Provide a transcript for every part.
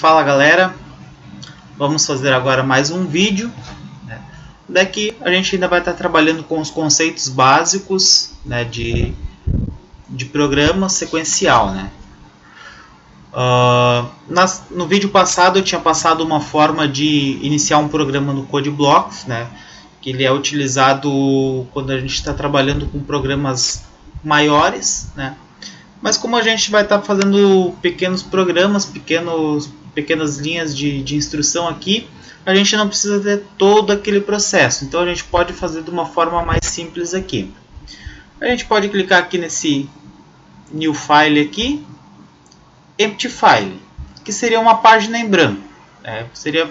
Fala galera, vamos fazer agora mais um vídeo, né? Daqui a gente ainda vai estar trabalhando com os conceitos básicos, né, de programa sequencial, né? No vídeo passado eu tinha passado uma forma de iniciar um programa no CodeBlocks, né, que ele é utilizado quando a gente está trabalhando com programas maiores, né? Mas como a gente vai estar fazendo pequenos programas, pequenas linhas de instrução aqui, a gente não precisa ter todo aquele processo. Então a gente pode fazer de uma forma mais simples aqui. A gente pode clicar aqui nesse New File aqui, Empty File, que seria uma página em branco. Seria,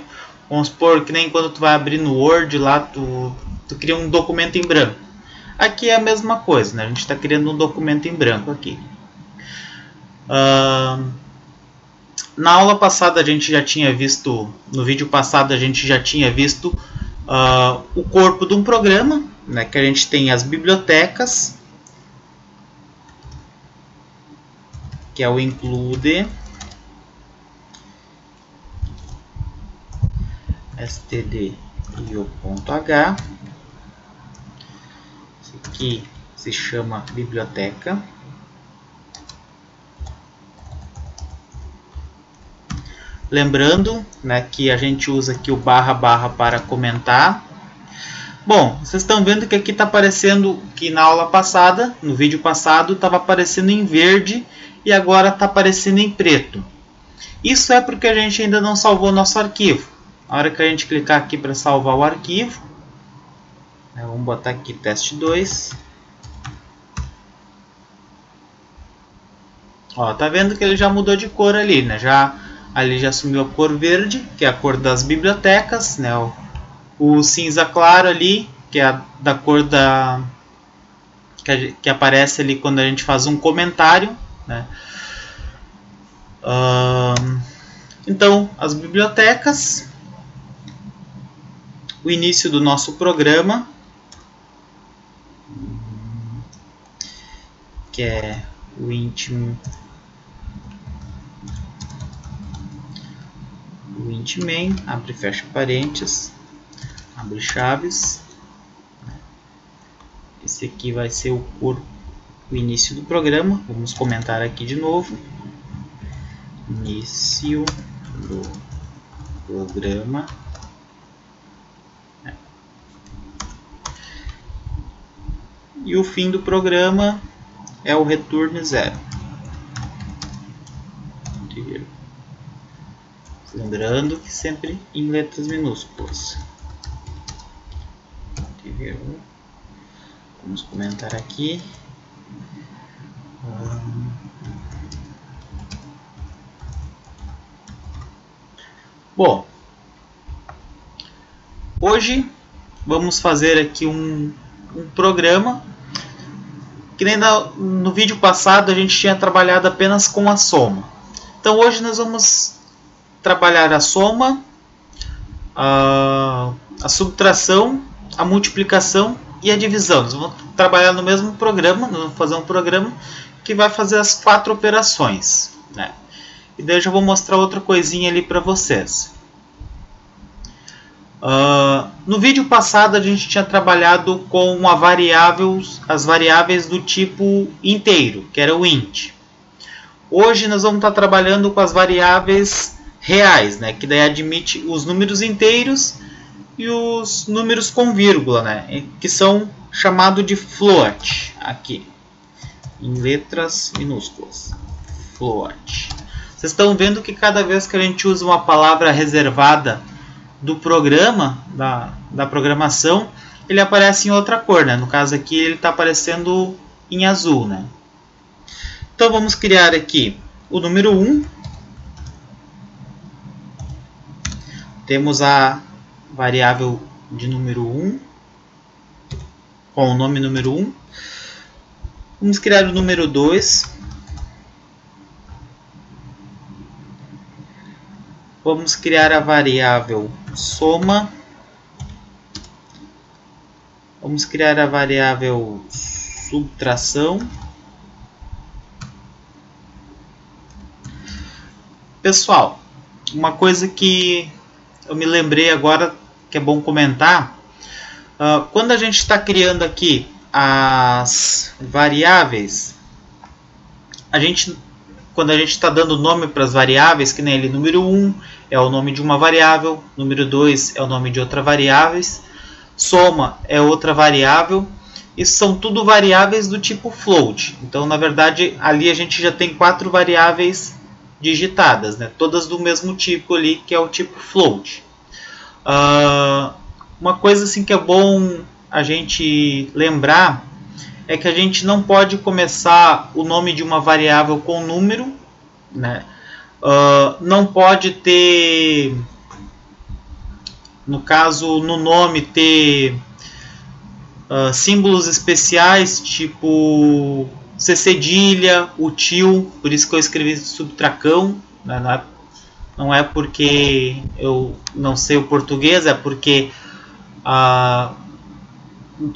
vamos supor, que nem quando tu vai abrir no Word, lá tu cria um documento em branco. Aqui é a mesma coisa, né? A gente está criando um documento em branco aqui. Na aula passada a gente já tinha visto, no vídeo passado a gente já tinha visto o corpo de um programa, né, que a gente tem as bibliotecas, que é o include stdio.h. Isso aqui se chama biblioteca. Lembrando, né, que a gente usa aqui o barra para comentar. Bom, vocês estão vendo que aqui está aparecendo que na aula passada, no vídeo passado, estava aparecendo em verde e agora está aparecendo em preto. Isso é porque a gente ainda não salvou nosso arquivo. Na hora que a gente clicar aqui para salvar o arquivo, vamos botar aqui teste 2. Ó, tá vendo que ele já mudou de cor ali, né? Ali já assumiu a cor verde, que é a cor das bibliotecas, né? O cinza claro ali, que é da cor que aparece ali quando a gente faz um comentário, né? Então, as bibliotecas, o início do nosso programa, que é o int main, abre e fecha parênteses, abre chaves. Esse aqui vai ser o início do programa. Vamos comentar aqui de novo. Início do programa. E o fim do programa é o return 0. Lembrando que sempre em letras minúsculas. Vamos comentar aqui. Bom, hoje vamos fazer aqui um programa que nem no vídeo passado a gente tinha trabalhado apenas com a soma. Então hoje nós vamos trabalhar a soma, a subtração, a multiplicação e a divisão. Nós vamos trabalhar no mesmo programa, nós vamos fazer um programa que vai fazer as 4 operações, né? E daí eu já vou mostrar outra coisinha ali para vocês. No vídeo passado a gente tinha trabalhado com as variáveis do tipo inteiro, que era o int. Hoje nós vamos estar trabalhando com as variáveis reais, né, que daí admite os números inteiros e os números com vírgula, né, que são chamados de float, aqui, em letras minúsculas, float. Vocês estão vendo que cada vez que a gente usa uma palavra reservada do programa, da programação, ele aparece em outra cor, né? No caso aqui ele está aparecendo em azul, né? Então vamos criar aqui o número 1. Temos a variável de número 1 com o nome número 1. Vamos criar o número 2. Vamos criar a variável soma. Vamos criar a variável subtração. Pessoal, uma coisa que eu me lembrei agora que é bom comentar, quando a gente está criando aqui as variáveis, quando a gente está dando nome para as variáveis, que nem ele, número 1 é o nome de uma variável, número 2 é o nome de outra variável, soma é outra variável, isso são tudo variáveis do tipo float. Então, na verdade, ali a gente já tem 4 variáveis digitadas, né? Todas do mesmo tipo ali, que é o tipo float. Uma coisa assim que é bom a gente lembrar é que a gente não pode começar o nome de uma variável com número, né? Não pode ter, no caso, no nome ter símbolos especiais, tipo C cedilha, util, por isso que eu escrevi subtracão, né? Não é porque eu não sei o português, é porque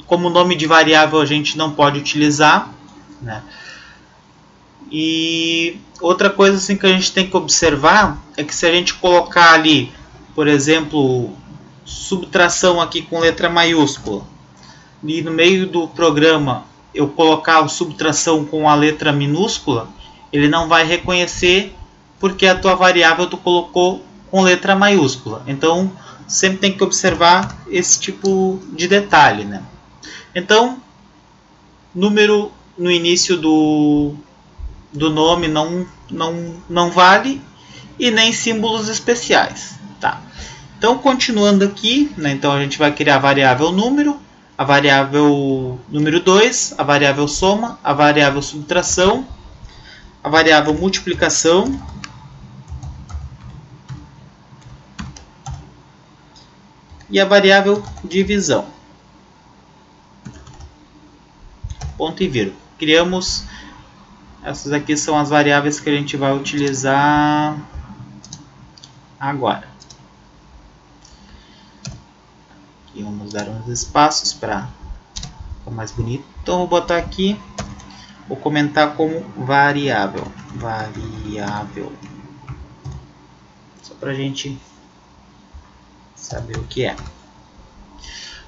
como nome de variável a gente não pode utilizar, né? E outra coisa assim que a gente tem que observar é que se a gente colocar ali, por exemplo, subtração aqui com letra maiúscula, e no meio do programa eu colocar a subtração com a letra minúscula, ele não vai reconhecer porque a tua variável tu colocou com letra maiúscula. Então sempre tem que observar esse tipo de detalhe, né? Então, número no início do nome não vale, e nem símbolos especiais, tá? Então, continuando aqui, né, então a gente vai criar a variável número, a variável número 2, a variável soma, a variável subtração, a variável multiplicação, e a variável divisão. Ponto e vírgula. Criamos, essas aqui são as variáveis que a gente vai utilizar agora. Aqui vamos dar uns espaços para ficar mais bonito. Então vou botar aqui, vou comentar como variável. Variável. Só para a gente saber o que é.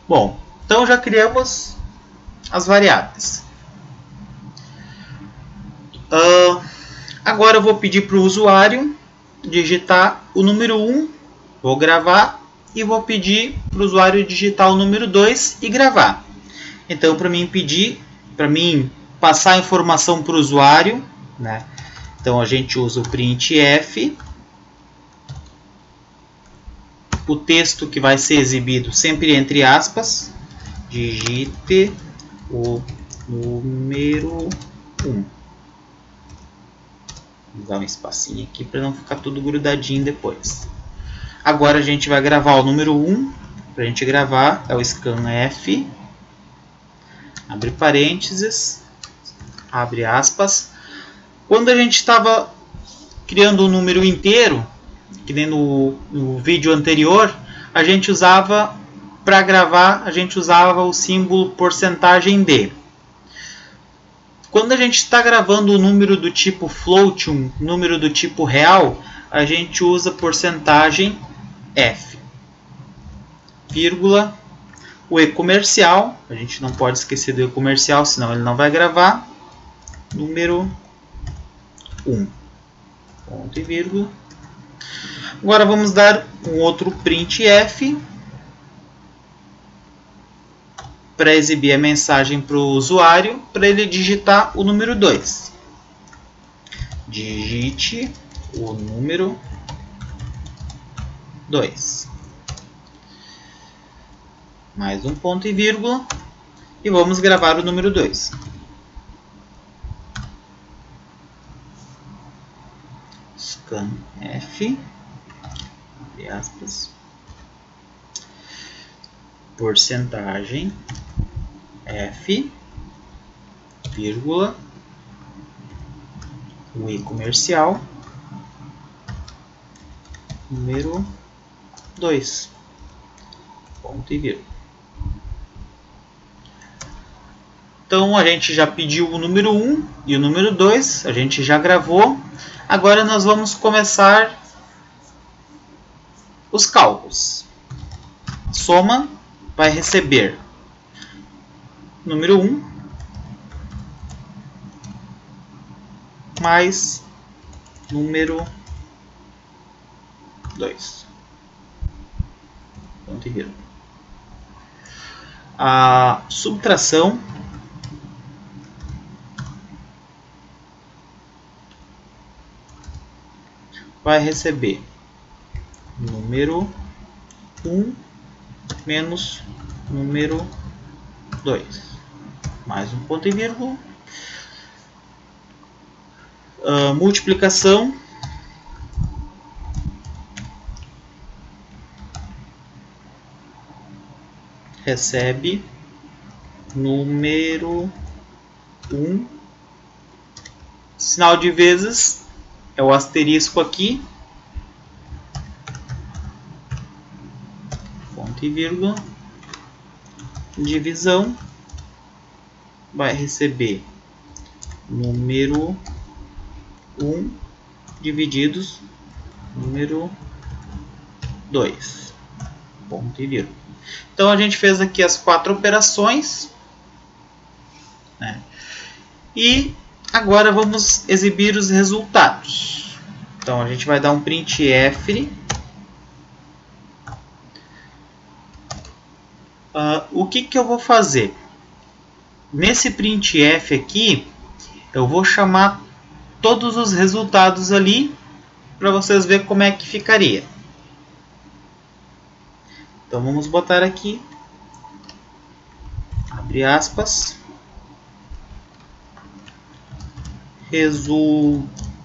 Bom, então já criamos as variáveis. Agora eu vou pedir para o usuário digitar o número 1, vou gravar, e vou pedir para o usuário digitar o número 2 e gravar. Então, para mim passar a informação para o usuário, né? Então a gente usa o printf, o texto que vai ser exibido sempre entre aspas, digite o número 1. Vou dar um espacinho aqui para não ficar tudo grudadinho depois. Agora a gente vai gravar o número 1. Para a gente gravar é o scanf, abre parênteses, abre aspas. Quando a gente estava criando um número inteiro, que nem no vídeo anterior, a gente usava, para gravar, a gente usava o símbolo porcentagem %d. Quando a gente está gravando um número do tipo float, um número do tipo real, a gente usa porcentagem %f, vírgula, o e-comercial, a gente não pode esquecer do e-comercial, senão ele não vai gravar, número 1, ponto e vírgula. Agora vamos dar um outro printf para exibir a mensagem para o usuário, para ele digitar o número 2. Digite o número 2. Mais um ponto e vírgula. E vamos gravar o número 2. Scanf, entre aspas, porcentagem f, vírgula, o e-comercial, número 2, ponto e vírgula. Então a gente já pediu o número 1 e o número 2, a gente já gravou. Agora nós vamos começar os cálculos. A soma vai receber número 1 mais número 2. Ponto e vírgula. A subtração vai receber número 1 menos número 2. Mais um ponto e vírgula. Multiplicação recebe número 1. Sinal de vezes é o asterisco aqui. Ponto e vírgula. Divisão vai receber número 1 divididos número 2. Ponto e vírgula. Então a gente fez aqui as 4 operações, né? E agora vamos exibir os resultados. Então a gente vai dar um printf. O que eu vou fazer? Nesse printf aqui, eu vou chamar todos os resultados ali para vocês verem como é que ficaria. Então vamos botar aqui, abre aspas, resultados.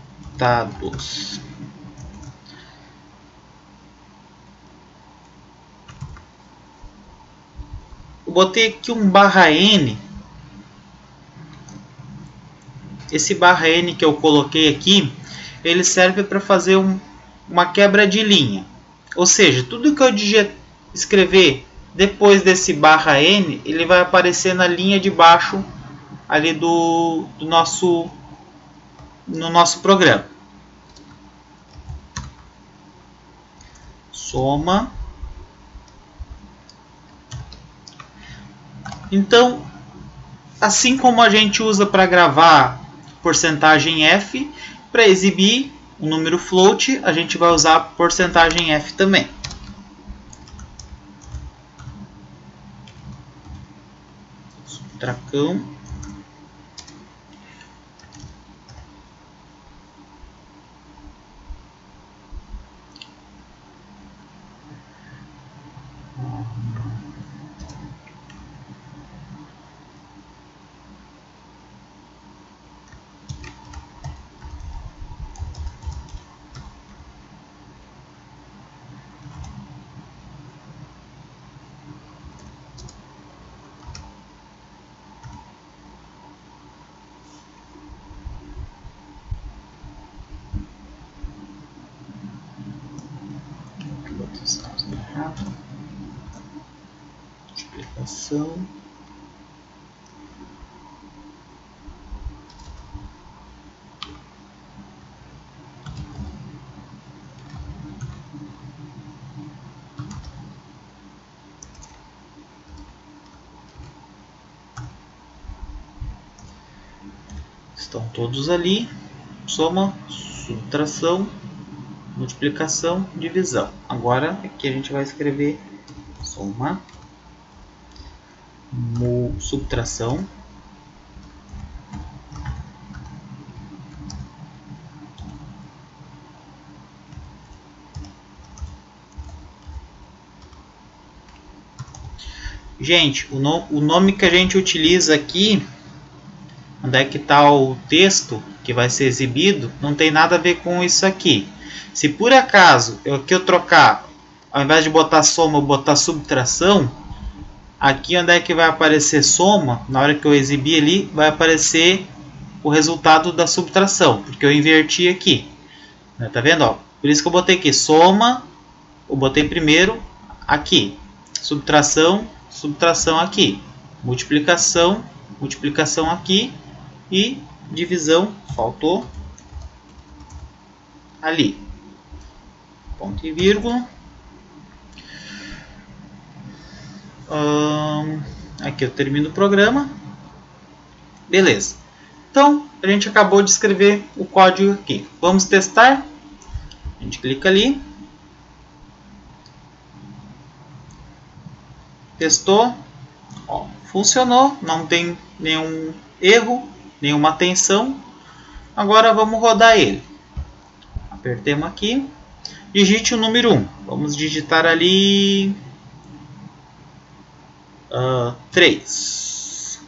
Eu botei aqui um /n. Esse /n que eu coloquei aqui, ele serve para fazer uma quebra de linha. Ou seja, tudo que eu escrever depois desse /n, ele vai aparecer na linha de baixo ali no nosso programa. Soma. Então, assim como a gente usa para gravar porcentagem f, para exibir um número float, a gente vai usar porcentagem f também. Subtracão. Multiplicação. Estão todos ali. Soma, subtração, multiplicação, divisão. Agora aqui a gente vai escrever soma, subtração, gente, o nome que a gente utiliza aqui, onde é que está o texto que vai ser exibido, não tem nada a ver com isso aqui. Se por acaso eu trocar, ao invés de botar soma, eu botar subtração, aqui onde é que vai aparecer soma, na hora que eu exibir ali, vai aparecer o resultado da subtração, porque eu inverti aqui. Tá vendo? Ó? Por isso que eu botei aqui soma, eu botei primeiro aqui, subtração, subtração aqui, multiplicação, multiplicação aqui e divisão, faltou ali. Ponto e vírgula. Aqui eu termino o programa. Beleza. Então, a gente acabou de escrever o código aqui. Vamos testar. A gente clica ali. Testou. Ó, funcionou. Não tem nenhum erro, nenhuma tensão. Agora vamos rodar ele. Apertemos aqui. Digite o número 1. Vamos digitar ali 3.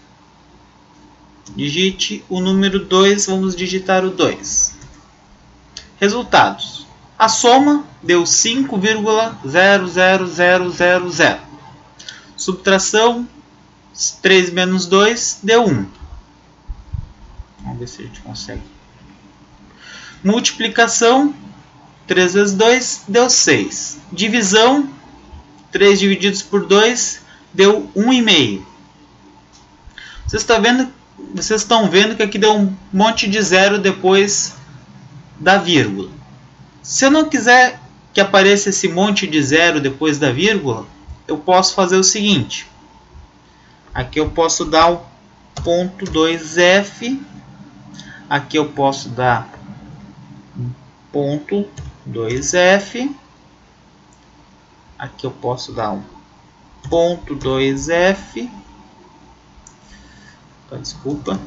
Digite o número 2. Vamos digitar o 2. Resultados. A soma deu 5,00000. Subtração 3 menos 2 deu 1. Vamos ver se a gente consegue. Multiplicação 3 vezes 2 deu 6. Divisão 3 divididos por 2 deu 1,5. Vocês estão vendo que aqui deu um monte de zero depois da vírgula. Se eu não quiser que apareça esse monte de zero depois da vírgula, eu posso fazer o seguinte. Aqui eu posso dar o ponto 2F. Aqui eu posso dar ponto 2F. Aqui eu posso dar um ponto 2F. Desculpa.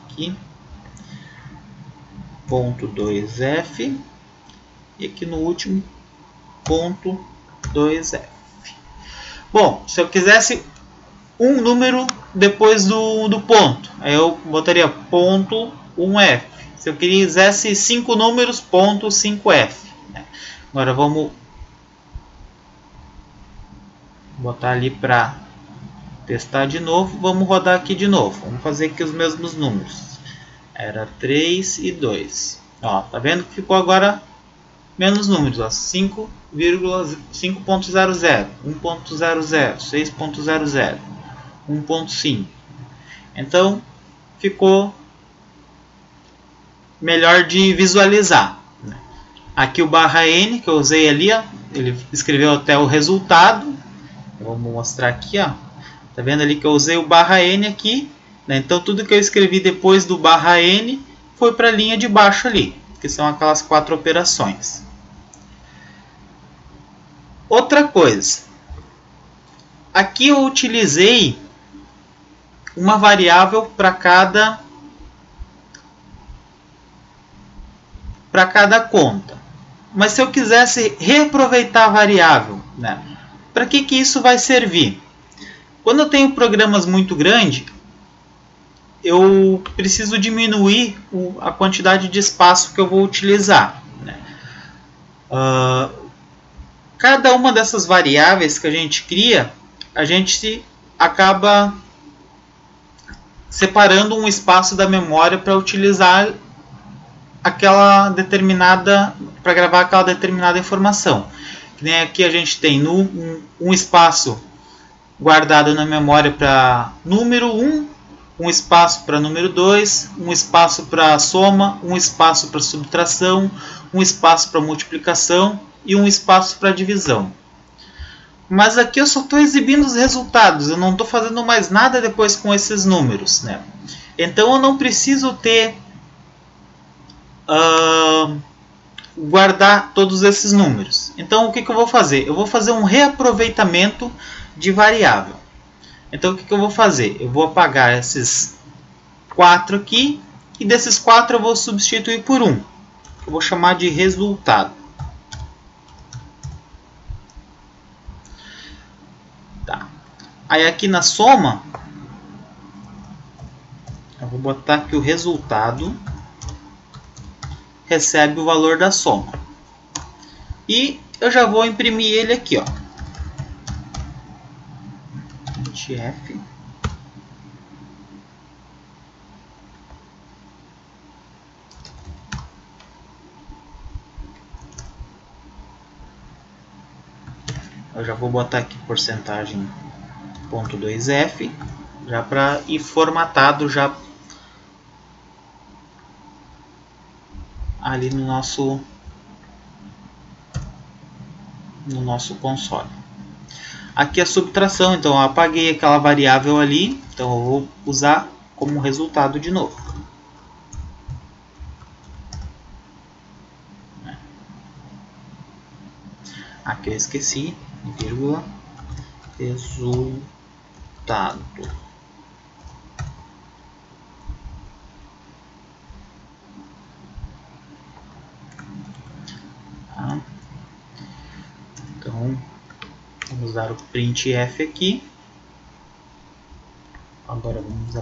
Aqui. Ponto 2F. E aqui no último, ponto 2F. Bom, se eu quisesse um número depois do ponto, aí eu botaria ponto 1F. Se eu quisesse 5 números, ponto 5F. Agora vamos botar ali para testar de novo. Vamos rodar aqui de novo. Vamos fazer aqui os mesmos números. Era 3 e 2. Ó, tá vendo que ficou agora menos números. 5,00, 1.00, 6.00, 1.5. Então, ficou melhor de visualizar. Aqui o barra N que eu usei ali, ó, ele escreveu até o resultado. Vamos mostrar aqui, ó. Tá vendo ali que eu usei o barra N aqui, né? Então tudo que eu escrevi depois do barra N foi para a linha de baixo ali, que são aquelas 4 operações. Outra coisa, aqui eu utilizei uma variável para cada conta. Mas se eu quisesse reaproveitar a variável, né? Para que isso vai servir? Quando eu tenho programas muito grandes, eu preciso diminuir a quantidade de espaço que eu vou utilizar, né? Cada uma dessas variáveis que a gente cria, a gente acaba separando um espaço da memória para utilizar aquela determinada, para gravar aquela determinada informação. Que nem aqui a gente tem um espaço guardado na memória para número 1, um espaço para número 2, um espaço para soma, um espaço para subtração, um espaço para multiplicação e um espaço para divisão. Mas aqui eu só estou exibindo os resultados, eu não estou fazendo mais nada depois com esses números, né? Então eu não preciso ter guardar todos esses números. Então o que eu vou fazer? Eu vou fazer um reaproveitamento de variável. Então o que eu vou fazer? Eu vou apagar esses 4 aqui e desses 4 eu vou substituir por um. Eu vou chamar de resultado. Tá. Aí aqui na soma eu vou botar que o resultado recebe o valor da soma. E eu já vou imprimir ele aqui, ó. F. Eu já vou botar aqui porcentagem ponto 2F, já para ir formatado já ali no nosso console. Aqui a subtração, então eu apaguei aquela variável ali, então eu vou usar como resultado de novo. Aqui eu esqueci, vírgula, resultado. Tá. Então, vamos dar o printf aqui. Agora vamos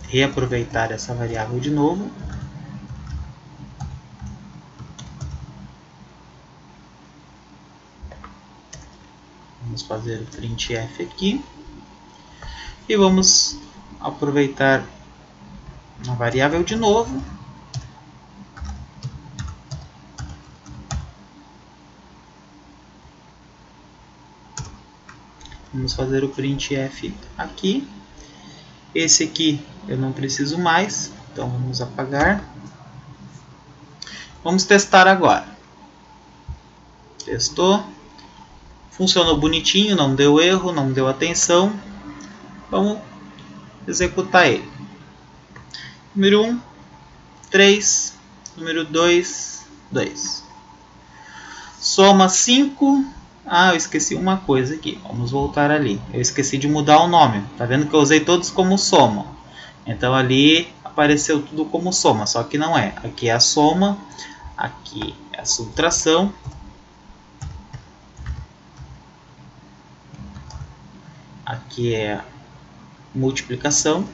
reaproveitar essa variável de novo. Vamos fazer o printf aqui. E vamos aproveitar a variável de novo. Vamos fazer o printf aqui. Esse aqui eu não preciso mais, então vamos apagar. Vamos testar agora. Testou. Funcionou bonitinho, não deu erro, não deu atenção. Vamos executar ele. Número 1, 3. Número 2, 2. Soma 5. Ah, eu esqueci uma coisa aqui. Vamos voltar ali. Eu esqueci de mudar o nome. Tá vendo que eu usei todos como soma. Então ali apareceu tudo como soma, só que não é. Aqui é a soma, aqui é a subtração. Aqui é a multiplicação.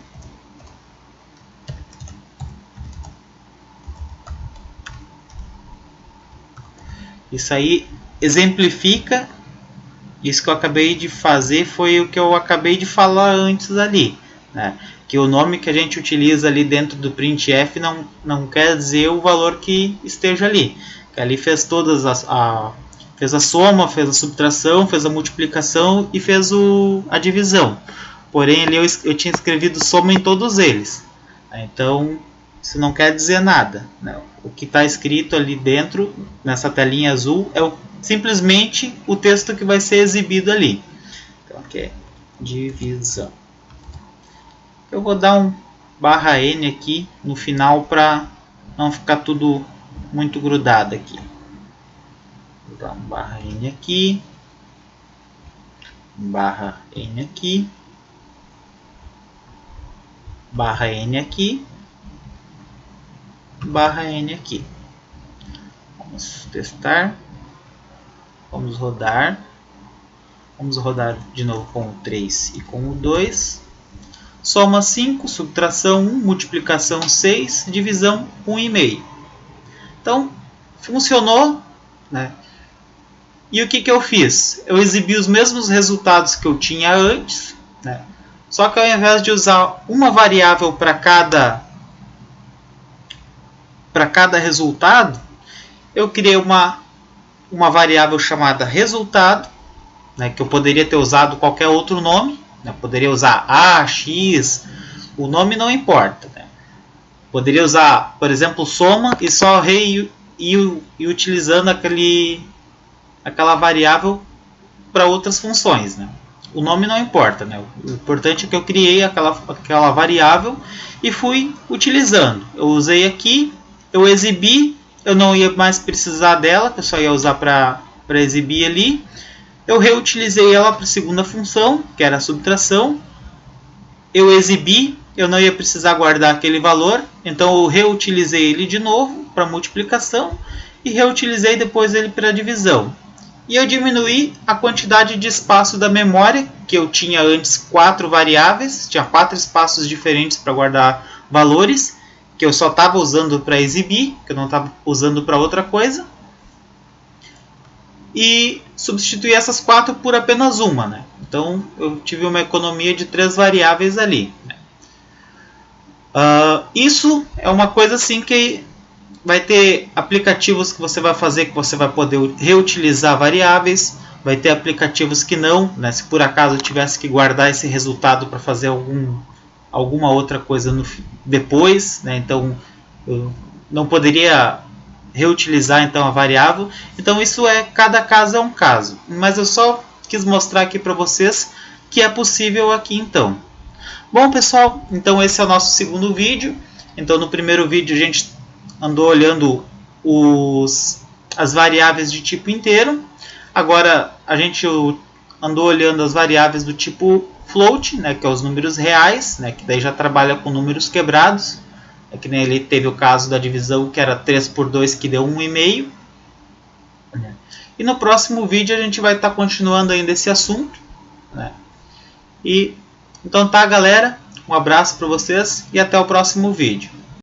Isso aí exemplifica, isso que eu acabei de fazer foi o que eu acabei de falar antes ali, né? Que o nome que a gente utiliza ali dentro do printf não quer dizer o valor que esteja ali. Que ali fez todas fez a soma, fez a subtração, fez a multiplicação e fez a divisão. Porém ali eu tinha escrevido soma em todos eles. Então isso não quer dizer nada, né? O que está escrito ali dentro, nessa telinha azul, é simplesmente o texto que vai ser exibido ali. Então aqui é divisão. Eu vou dar um /n aqui no final para não ficar tudo muito grudado aqui. Vou dar um /n aqui, /n aqui, /n aqui, /n aqui. Vamos testar. Vamos rodar. Vamos rodar de novo com o 3 e com o 2. Soma 5, subtração 1, multiplicação 6, divisão 1,5. Então, funcionou, né? E o que eu fiz? Eu exibi os mesmos resultados que eu tinha antes, né? Só que ao invés de usar uma variável para cada resultado, eu criei uma variável chamada resultado, né, que eu poderia ter usado qualquer outro nome, né, poderia usar A, X, o nome não importa, né. Poderia usar, por exemplo, soma e só ir utilizando aquela variável para outras funções, né. O nome não importa, né. O importante é que eu criei aquela variável e fui utilizando. Eu usei aqui, eu exibi, eu não ia mais precisar dela, eu só ia usar para exibir ali. Eu reutilizei ela para a segunda função, que era a subtração. Eu exibi, eu não ia precisar guardar aquele valor, então eu reutilizei ele de novo para multiplicação e reutilizei depois ele para divisão. E eu diminuí a quantidade de espaço da memória, que eu tinha antes 4 variáveis, tinha 4 espaços diferentes para guardar valores, que eu só estava usando para exibir, que eu não estava usando para outra coisa. E substituir essas 4 por apenas uma, né? Então eu tive uma economia de 3 variáveis ali, né? Isso é uma coisa assim que vai ter aplicativos que você vai fazer que você vai poder reutilizar variáveis, vai ter aplicativos que não, né? Se por acaso eu tivesse que guardar esse resultado para fazer alguma outra coisa depois, né? Então eu não poderia reutilizar então a variável. Então isso cada caso é um caso, mas eu só quis mostrar aqui para vocês que é possível aqui então. Bom pessoal, então esse é o nosso segundo vídeo. Então no primeiro vídeo a gente andou olhando as variáveis de tipo inteiro. Agora a gente andou olhando as variáveis do tipo float, né, que é os números reais, né, que daí já trabalha com números quebrados. É que nem ele teve o caso da divisão que era 3 por 2 que deu 1,5. E no próximo vídeo a gente vai estar continuando ainda esse assunto, né? E então tá galera, um abraço para vocês e até o próximo vídeo.